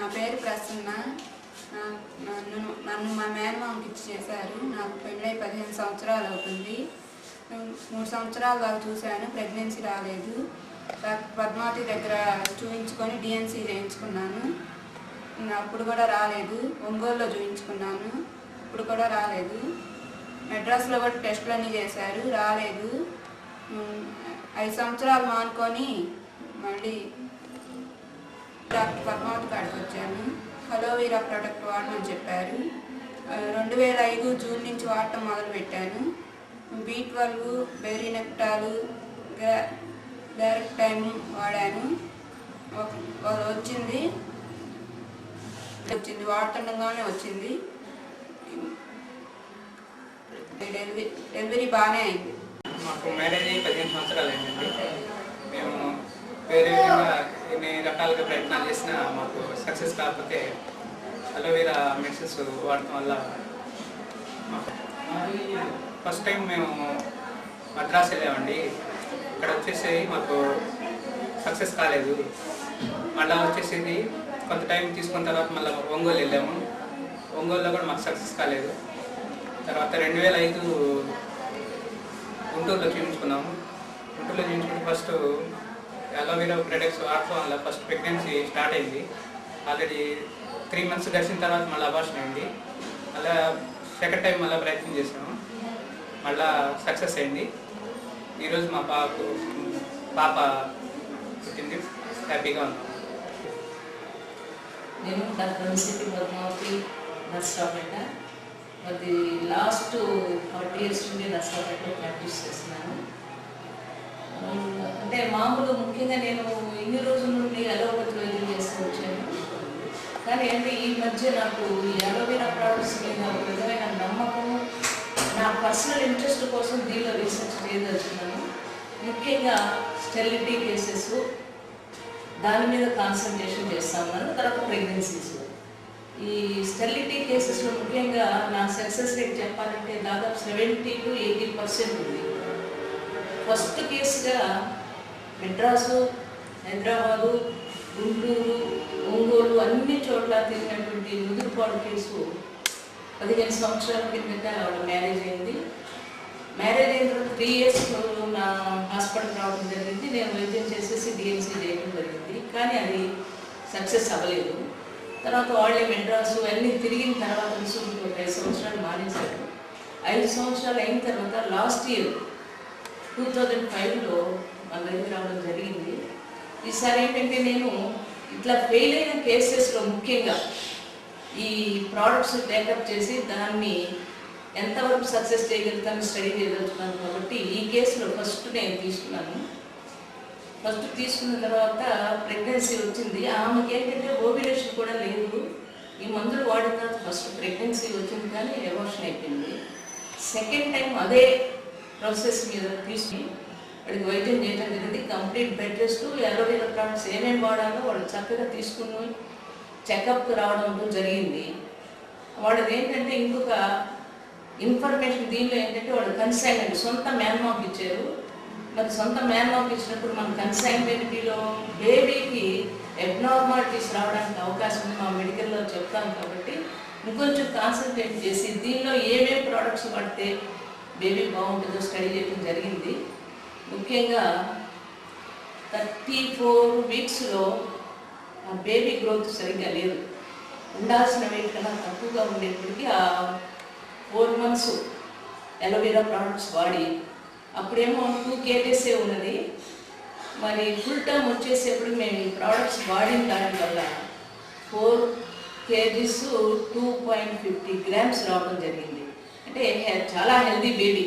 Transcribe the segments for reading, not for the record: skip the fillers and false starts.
నా పేరు ప్రసన్న. నన్ను మా మేనమామకి ఇచ్చి చేశారు. నాకు పెళ్ళై 15 సంవత్సరాలు అవుతుంది. 3 సంవత్సరాల దాకా చూశాను, ప్రెగ్నెన్సీ రాలేదు. పద్మావతి దగ్గర చూపించుకొని డిఎన్సీ చేయించుకున్నాను. అప్పుడు కూడా రాలేదు. ఒంగోలులో చూపించుకున్నాను, ఇప్పుడు కూడా రాలేదు. మెడ్రాస్లో కూడా టెస్టులన్నీ చేశారు, రాలేదు. 5 సంవత్సరాలు మానుకొని మళ్ళీ డాక్టర్ పద్మావతి కాడికి వచ్చాను. అలోవెరా ప్రోడక్ట్ వాడమని చెప్పారు. 2005 జూన్ నుంచి వాడటం మొదలుపెట్టాను. B12, బెరినెప్టాలు, డైరెక్ట్ టైం వాడాను. వచ్చింది వాడుతుండగానే వచ్చింది. డెలివరీ బాగానే అయింది. మాకు మ్యారేజ్ అయ్యి 15 సంవత్సరాలు అయిందండి. మేము వేరే విధంగా ఎన్ని రకాలుగా ప్రయత్నాలు చేసినా మాకు సక్సెస్ కాకపోతే అలోవెరా మెడిసిన్స్ వాడటం వల్ల ఫస్ట్ టైం మేము మద్రాసు వెళ్ళామండి. ఇక్కడ వచ్చేసి మాకు సక్సెస్ కాలేదు. మళ్ళీ వచ్చేసి కొంత టైం తీసుకున్న తర్వాత మళ్ళీ ఒంగోలు వెళ్ళాము. ఒంగోలులో కూడా మాకు సక్సెస్ కాలేదు. తర్వాత 2005 గుంటూరులో చూపించుకున్నాము. గుంటూరులో చూపించుకుంటే ఫస్ట్ అలోవెరా ప్రొడక్ట్స్ వాడటం వల్ల ఫస్ట్ ప్రెగ్నెన్సీ స్టార్ట్ అయింది. ఆల్రెడీ 3 months గడిచిన తర్వాత మళ్ళీ అబార్షన్ అయింది. అలా సెకండ్ టైం మళ్ళీ ప్రయత్నం చేసాము, మళ్ళీ సక్సెస్ అయింది. ఈరోజు మా పాప పుట్టింది, హ్యాపీగా ఉన్నాం. నేను డాక్టర్ ఎంసీపీ పద్మావతి నర్సరావుపేట. అది లాస్ట్ 40 years నుండి నర్సరావుపేటలో ప్రాక్టీస్ చేస్తున్నాను. అంటే మామూలు ముఖ్యంగా నేను ఇన్ని రోజుల నుండి అలోపతి వైద్యం చేస్తూ వచ్చాను. కానీ అంటే ఈ మధ్య నాకు ఈ అలోవెరా ప్రోడక్ట్స్ మీద ఒక విధమైన నమ్మకం, నా పర్సనల్ ఇంట్రెస్ట్ కోసం దీనిలో రీసెర్చ్ చేయదలుచుకున్నాను. ముఖ్యంగా స్టెరిలిటీ కేసెస్, దాని మీద కాన్సన్ట్రేషన్ చేస్తా ఉన్నాను. తర్వాత ప్రెగ్నెన్సీస్. ఈ స్టెరిలిటీ కేసెస్లో ముఖ్యంగా నా సక్సెస్ రేట్ చెప్పాలంటే దాదాపు 70 to 80% ఉంది. ఫస్ట్ కేసుగా మెడ్రాసు, హైదరాబాదు, గుంటూరు, ఒంగోలు అన్ని చోట్ల తిరిగినటువంటి ముదురుపాడు కేసు 15 సంవత్సరాల కిందట ఆవిడ మ్యారేజ్ అయింది. మ్యారేజ్ అయిన తర్వాత 3 years నా హాస్పిటల్ రావడం జరిగింది. నేను వైద్యం చేసేసి డిఎన్సీ చేయడం జరిగింది. కానీ అది సక్సెస్ అవ్వలేదు. తర్వాత వాళ్ళే మెడ్రాసు అన్నీ తిరిగిన తర్వాత ఒక 5 సంవత్సరాలు మానేశారు. 5 సంవత్సరాలు అయిన తర్వాత లాస్ట్ ఇయర్ 2005లో మన దగ్గర రావడం జరిగింది. ఈసారి ఏంటంటే నేను ఇట్లా ఫెయిల్ అయిన కేసెస్లో ముఖ్యంగా ఈ ప్రోడక్ట్స్ టేకప్ చేసి దాన్ని ఎంతవరకు సక్సెస్ చేయగలుగుతాను స్టడీ చేయగలుగుతున్నాను. కాబట్టి ఈ కేసులో ఫస్ట్ నేను తీసుకున్నాను. ఫస్ట్ తీసుకున్న తర్వాత ప్రెగ్నెన్సీ వచ్చింది. ఆమెకి ఏంటంటే ఓవ్యులేషన్ కూడా లేదు. ఈ మందులు వాడిన తర్వాత ఫస్ట్ ప్రెగ్నెన్సీ వచ్చింది, కానీ అబార్షన్ అయిపోయింది. సెకండ్ టైం అదే ప్రాసెస్ మీద తీసుకుని వాడికి వైద్యం చేయడం జరిగింది. Complete bed rest, aloe vera products ఏమేమి వాడాలో వాళ్ళు చక్కగా తీసుకుని చెకప్కి రావడం జరిగింది. వాళ్ళది ఏంటంటే ఇంకొక ఇన్ఫర్మేషన్ దీనిలో ఏంటంటే వాళ్ళు కన్సైన్మెంట్ సొంత మేనమామకి ఇచ్చారు. మరి సొంత మేనమామకి ఇచ్చినప్పుడు మన కన్సైన్మెంట్లో బేబీకి అబ్నార్మాలిటీస్ రావడానికి అవకాశం ఉంది, మా మెడికల్లో చెప్తాం. కాబట్టి ఇంకొంచెం కాన్సన్ట్రేట్ చేసి దీనిలో ఏమేమి ప్రోడక్ట్స్ వాడితే బేబీ బాగుంటుందో స్టడీ చేయడం జరిగింది. ముఖ్యంగా 34 weeksలో ఆ బేబీ గ్రోత్ సరిగ్గా లేదు. ఉండాల్సిన వెయిట్ కన్నా తక్కువగా ఉండేప్పటికీ ఆ 4 months అలోవెరా ప్రోడక్ట్స్ వాడి అప్పుడేమో 2 kgs ఉన్నది. మరి ఫుల్ టర్మ్ వచ్చేసేప్పుడు మేము ఈ ప్రోడక్ట్స్ వాడిన దాని వల్ల 4 kgs 2.50 grams రావడం జరిగింది. అంటే చాలా హెల్దీ బేబీ.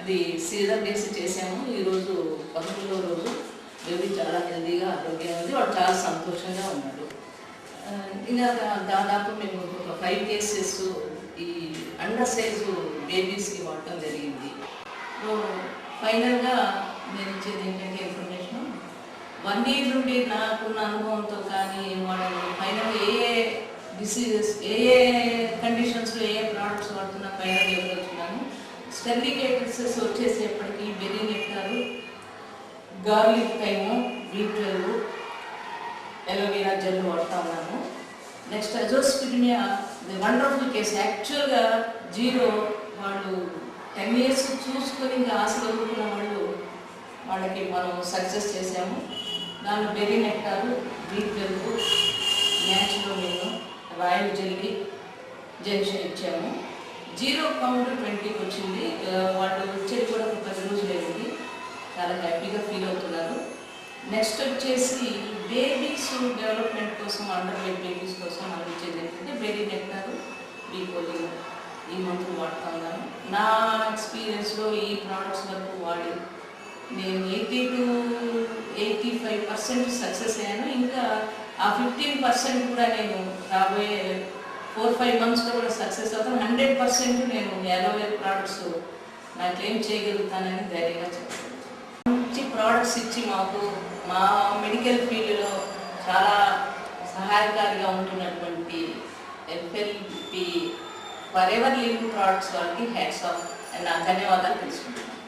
అది సీజర్ చేసి చేసాము. ఈరోజు 11వ రోజు. బేబీ చాలా హెల్దీగా ఆరోగ్యంగా ఉంది. వాడు చాలా సంతోషంగా ఉన్నాడు. ఇంకా దాదాపు మేము ఒక 5 cases ఈ అండర్ సైజు బేబీస్కి వాడటం జరిగింది. ఫైనల్గా నేను ఇచ్చేది ఏంటంటే ఇన్ఫర్మేషన్ 1 year నుండి నాకున్న అనుభవంతో కానీ వాళ్ళు ఫైనల్గా ఏ డిసీజెస్ ఏ కండిషన్స్లో ఏ ప్రోడక్ట్స్ వాడుతున్నా ఫైనల్గా ఇవ్వగలుగుతున్నాను. స్టెరిలిటీ కేసెస్ వచ్చేసేపటికి బెరినెప్టాలు, garlic thyme, B12, aloe vera gel వాడుతూ ఉన్నాము. Next azoospermia the wonderful case. యాక్చువల్గా జీరో వాళ్ళు 10 years చూసుకొని ఇంకా ఆశలు వదులుకున్న వాళ్ళకి మనం సక్సెస్ చేసాము. దానిలో బెర్రీ నెక్టారు, బీట్ వెల్పు, న్యాచురల్ రాయల్ జెల్లీ, జెన్షన్ ఇచ్చాము. జీరో కౌంట్ 20కి వచ్చింది. వాళ్ళు వచ్చేది కూడా 10 రోజులు అయింది. చాలా హ్యాపీగా ఫీల్ అవుతున్నారు. నెక్స్ట్ వచ్చేసి బేబీస్ డెవలప్మెంట్ కోసం, అండర్ వెయిట్ బేబీస్ కోసం మనం ఇచ్చేది ఏంటంటే బెర్రీ నెక్టారు, బీకోలిన్ ఈ మందులు వాడుతూ ఉన్నాను. నా ఎక్స్పీరియన్స్లో ఈ ప్రోడక్ట్స్ వరకు వాడి నేను 80 to 85% సక్సెస్ అయ్యాను. ఇంకా ఆ 15% కూడా నేను రాబోయే 4-5 monthsలో కూడా సక్సెస్ అవుతాను. 100% నేను అలోవెరా ప్రోడక్ట్స్ నా క్లెయిమ్ చేయగలుగుతానని ధైర్యంగా చెప్తాను. మంచి ప్రోడక్ట్స్ ఇచ్చి మాకు మా మెడికల్ ఫీల్డ్లో చాలా సహాయకారిగా ఉంటున్నటువంటి FLP for ever living products వాళ్ళకి హ్యాట్స్ ఆఫ్ అండ్ నా ధన్యవాదాలు తెలుసుకుంటున్నాను.